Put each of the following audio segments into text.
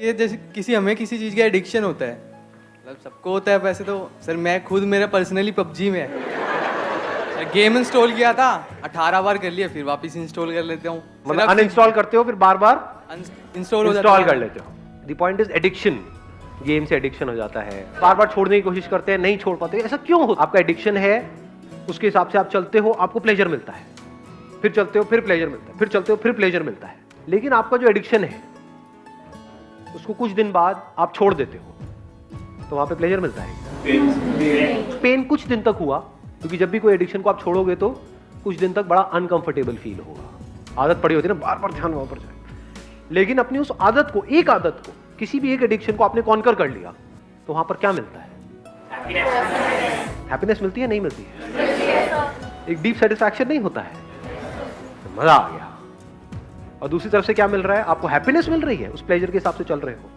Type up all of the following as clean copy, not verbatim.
ये जैसे हमें किसी चीज़ का एडिक्शन होता है, मतलब सबको होता है वैसे तो। सर मैं खुद मेरा पर्सनली पबजी में है। गेम इंस्टॉल किया था 18 बार कर लिया, फिर वापस इंस्टॉल कर लेता हूँ। मतलब अनइंस्टॉल करते हो फिर बार बार इंस्टॉल हो जाता है, कर लेते हो। The point is addiction. Game से एडिक्शन हो जाता है, बार बार छोड़ने की कोशिश करते हैं, नहीं छोड़ पाते। ऐसा क्यों होता है? आपका एडिक्शन है, उसके हिसाब से आप चलते हो, आपको प्लेजर मिलता है, फिर चलते हो फिर प्लेजर मिलता है, फिर चलते हो फिर प्लेजर मिलता है। लेकिन आपका जो एडिक्शन है उसको कुछ दिन बाद आप छोड़ देते हो, तो वहां पे प्लेजर मिलता है। पेन कुछ दिन तक हुआ, क्योंकि जब भी कोई एडिक्शन को आप छोड़ोगे तो कुछ दिन तक बड़ा अनकंफर्टेबल फील होगा। आदत पड़ी होती है ना, बार बार ध्यान वहां पर जाए। लेकिन अपनी उस आदत को, एक आदत को, किसी भी एक एडिक्शन को आपने कॉन्कर कर लिया, तो वहां पर क्या मिलता है? हैप्पीनेस मिलती है, नहीं मिलती है? एक डीप सेटिस्फैक्शन नहीं होता है, तो मजा आ गया। और दूसरी तरफ से क्या मिल रहा है? आपको हैप्पीनेस मिल रही है, उस प्लेजर के हिसाब से चल रहे हो।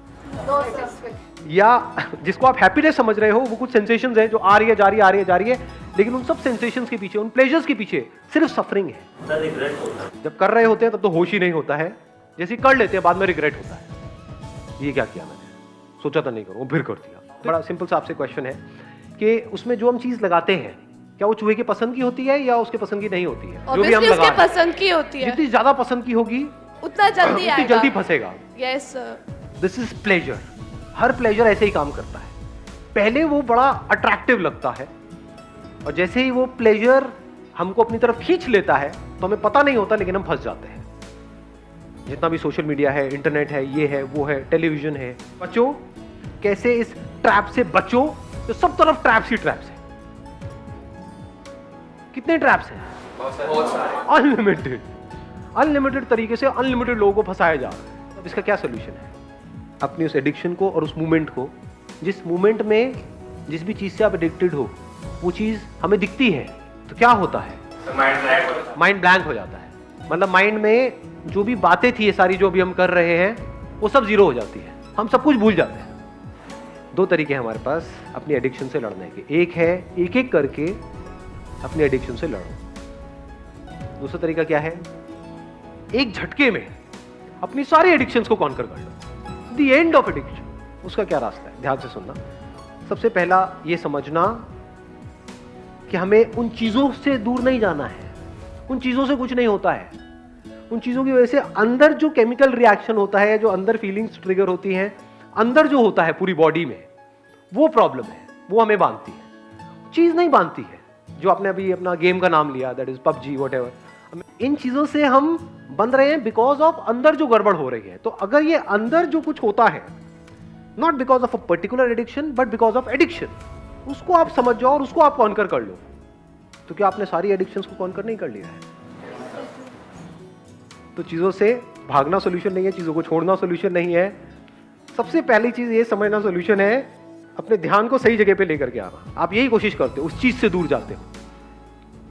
या जिसको आप हैप्पीनेस समझ रहे हो वो कुछ सेंसेशंस है जो आ रही है, जा रही है, आ रही है, जा रही है, लेकिन उन सब सेंसेशंस के पीछे, उन प्लेजर्स के पीछे सिर्फ सफरिंग है। जब कर रहे होते हैं तब तो होश ही नहीं होता है, जैसे कर लेते हैं बाद में रिग्रेट होता है, ये क्या किया मैंने, सोचा था नहीं करूं, फिर कर दिया। बड़ा सिंपल सा आपसे क्वेश्चन है कि उसमें जो हम चीज लगाते हैं, क्या वो चूहे की पसंद की होती है या उसके पसंद की नहीं होती है? जो भी हम उसके लगाते हैं, पसंद की होती है, जितनी ज्यादा पसंद की होगी उतना जल्दी उतनी जल्दी फंसेगा। Yes this is pleasure. हर प्लेजर ऐसे ही काम करता है। पहले वो बड़ा अट्रैक्टिव लगता है, और जैसे ही वो प्लेजर हमको अपनी तरफ खींच लेता है तो हमें पता नहीं होता, लेकिन हम फंस जाते हैं। जितना भी सोशल मीडिया है, इंटरनेट है, ये है, वो है, टेलीविजन है, बचो कैसे इस ट्रैप से बचो। तो सब तरफ ट्रैप्स ही ट्रैप्स है। कितने ट्रैप्स हैं? अनलिमिटेड। अनलिमिटेड तरीके से अनलिमिटेड लोगों को फंसाया जा रहा है। अब इसका क्या सोल्यूशन है? अपनी उस एडिक्शन को और उस मूवमेंट को, जिस मूवमेंट में जिस भी चीज से आप एडिक्टेड हो वो चीज हमें दिखती है, तो क्या होता है? माइंड ब्लैंक हो जाता है। मतलब माइंड में जो भी बातें थी, ये सारी जो भी हम कर रहे हैं, वो सब जीरो हो जाती है, हम सब कुछ भूल जाते हैं। दो तरीके हैं हमारे पास अपनी एडिक्शन से लड़ने के। एक है एक एक करके अपनी एडिक्शन से लड़ो। दूसरा तरीका क्या है? एक झटके में अपनी सारी एडिक्शंस को कॉन्कर कर लो। The end of addiction. उसका क्या रास्ता है? ध्यान से सुनना। सबसे पहला ये समझना कि हमें उन चीजों से दूर नहीं जाना है। उन चीजों से कुछ नहीं होता है। उन चीजों की वजह से अंदर जो केमिकल रिएक्शन होता है, जो अंदर फीलिंग्स ट्रिगर होती हैं, अंदर जो होता है पूरी बॉडी में, वो प्रॉब्लम है, वो हमें बांधती है। चीज नहीं बांधती है। जो आपने अभी अपना गेम का नाम लिया, दैट इज पबजी, व्हाटएवर, इन चीजों से हम बंध रहे हैं बिकॉज ऑफ अंदर जो गड़बड़ हो रही है। तो अगर ये अंदर जो कुछ होता है, not because of a particular addiction but because of addiction, उसको आप समझ जाओ और उसको आप कॉन्कर कर लो, तो क्या आपने सारी एडिक्शंस को कॉन्कर नहीं कर लिया है? तो चीजों से भागना सॉल्यूशन नहीं है, चीजों को छोड़ना सॉल्यूशन नहीं है। सबसे पहली चीज ये समझना सॉल्यूशन है, अपने ध्यान को सही जगह पे लेकर के आना। आप यही कोशिश करते हो, उस चीज से दूर जाते हो,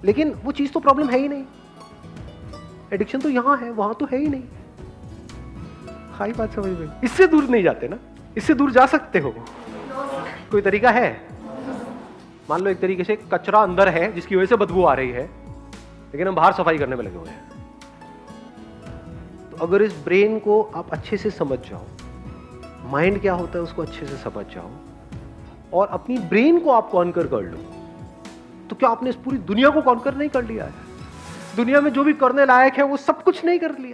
लेकिन वो चीज तो प्रॉब्लम है ही नहीं। एडिक्शन तो यहां है, वहां तो है ही नहीं। खाई बात समझ में? इससे दूर नहीं जाते ना, इससे दूर जा सकते हो। कोई तरीका है? मान लो एक तरीके से कचरा अंदर है जिसकी वजह से बदबू आ रही है, लेकिन हम बाहर सफाई करने में लगे हुए हैं। तो अगर इस ब्रेन को आप अच्छे से समझ जाओ, माइंड क्या होता है उसको अच्छे से समझ जाओ, और अपनी ब्रेन को आप कॉन्कर कर लो, तो क्या आपने इस पूरी दुनिया को कॉन्कर नहीं कर लिया है? दुनिया में जो भी करने लायक है वो सब कुछ नहीं कर लिया?